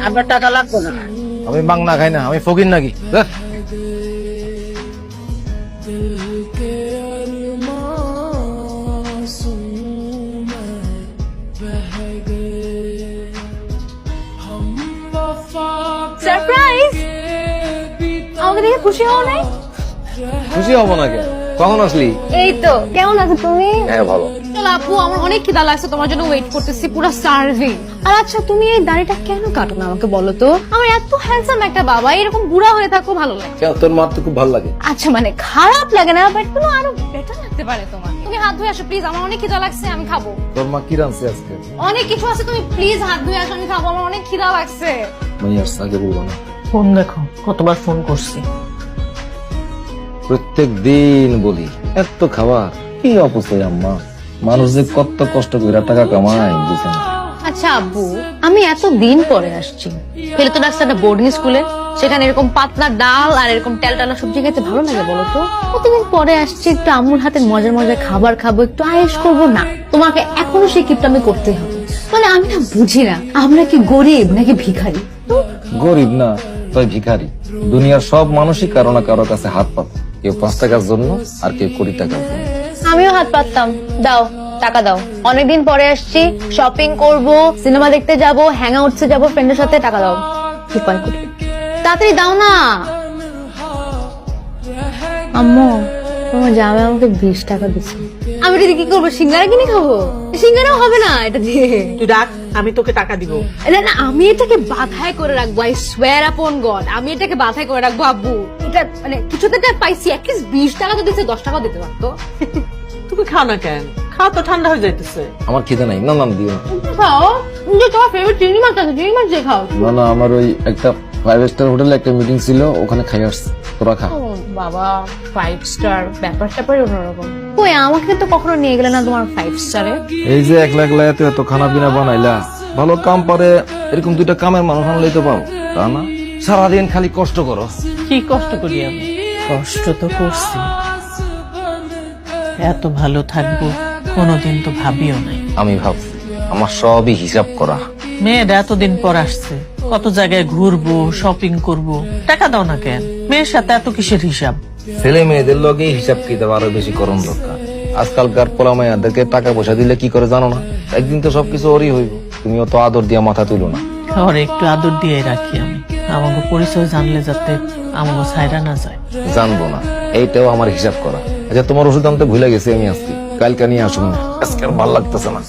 আমার টাকা লাগবে না। আমি মাংনা খাই না, আমি ফকির নাকি? সারপ্রাইজ! আমাকে দেখে খুশি হও নাই? খুশি হব না কেন? কখন আসলি? এই তো, কেমন আছো তুমি? হ্যাঁ ভালো। চলো আপু, আমার অনেক খিদা লাগছে, তোমার জন্য ওয়েট করতেছি, পুরো সার্ভিং। আর আচ্ছা, তুমি এই দাড়িটা কেন কাটো না আমাকে বলো তো? আমার এত হ্যান্ডসাম একটা বাবা, এরকম বুড়া হয়ে থাকো ভালো লাগে। তোর মার তো খুব ভালো লাগে। আচ্ছা মানে খারাপ লাগে না, বাট কোনো আরো বেটার লাগতে পারে তোমার। তুমি হাত ধুয়ে আসো প্লিজ, আমার অনেক খিদা লাগছে, আমি খাবো। তোর মা কি রাঁধছে আজকে? অনেক কিছু আছে, তুমি প্লিজ হাত ধুয়ে আসো, আমি খাবো, আমার অনেক খিদা লাগছে। মাইয়ার আগে বলবো না। ফোন দেখো, কতবার ফোন করছি। প্রত্যেক দিন বলি এত খাবার কি অপচয় আম্মা। মানুষ যে কত কষ্ট করে টাকা কামায় বুঝে না। আচ্ছা আব্বু, আমি এত দিন পরে আসছি, ফেলে তো রাস্তাটা বোর্ডিং স্কুলে, সেখানে এরকম পাতলা ডাল আর এরকম টালটালা সবজি খেতে ভালো লাগে বলো তো? কতদিন পরে আসছি, একটু আম্মুর হাতের মজার মজার খাবার খাবো, একটু আয়েশ করবো না? তোমাকে এখনো সেই কিপটা আমি করতে হবে। মানে আমি না বুঝি না, আমরা কি গরিব নাকি ভিখারি? গরিব না তাই ভিখারি। দুনিয়ার সব মানুষই কারো না কারো কাছে হাত পাতে, কেউ 5 টাকার জন্য আর কেউ 20 টাকার জন্য। আমিও হাত পাততাম। দাও টাকা দাও, অনেকদিন পরে আসছি, শপিং করব, সিনেমা দেখতে যাব, হ্যাং আউটসে যাব ফ্রেন্ডের সাথে, টাকা দাও। কি পাই করি, তাড়াতাড়ি দাও না। আম্মু, তোমার জামাই আমাকে 20 টাকা দিচ্ছে, আমি এটা দিয়ে কি করবো? সিঙ্গারা কিনে খাবো? সিঙ্গারাও হবে না এটা দিয়ে। তুই ডাক, আমি তোকে টাকা দিব। না না, আমি এটাকে বাধাই করে রাখবো, আই সোয়ার আপন গড, আমি এটাকে বাধাই করে রাখবো আব্বু। এটা মানে কিছুতে পাইছি, অ্যাটলিস্ট 20 টাকা তো দিচ্ছে, 10 টাকাও দিতে পারতো। তুমি খাও না কেন? খাও তো, ঠান্ডা হয়ে যাইতেছে। আমার খিদে নাই। না না দিও না। খাও, যে তোমার ফেভারিট চিংড়ি মাছ আছে, চিংড়ি মাছ দিয়ে খাও। না না, আমার ওই একটা 5 স্টার হোটেলে একটা মিটিং ছিল, ওখানে খাই আসছি। তোরা খা। ও বাবা, 5 স্টার ব্যাপার স্যাপারই অন্যরকম। কই আমাকে তো কখনো নিয়ে গেলে না তোমার 5 স্টারে। এই যে একলা একলা এত খানা পিনা বানাইলা, ভালো কাম পারে এরকম 2টা কামের মানুষ আনলেই তো পাও, তা না? সারাদিন খালি কষ্ট করো। কি কষ্ট করি আমি? কষ্ট তো করছি, এত ভালো থাকবো কোনোদিন তো ভাবিও নাই। আমি ভাবছি আমার সবই হিসাব করা। মেয়েরা এতদিন পর আসছে, কত জায়গায় ঘুরবো, শপিং করব, টাকা দাও না কেন? মেয়ের সাথে এত কিসের হিসাব? ছেলে মেয়েদের লগে হিসাব কিতাব আরো বেশি করণ দরকার। আজকালকার পোলা মাইয়াদেরকে টাকা পয়সা দিলে কি করে জানো না? একদিন তো সবকিছু ওরই হইব। তুমিও তো আদর দিয়া মাথা তুলো না। ওরে একটু আদর দিয়ে রাখি আমি, আমাকে পরিচয় জানলে যাতে আমাকে ছাইরা না যায়। জানবো না, এইটাও আমার হিসাব করা। আচ্ছা তোমার ওষুধ আনতে ভুলে গেছি আমি আজকে, কালকে নিয়ে আসুন। আজকে আর ভাল লাগতেছে না।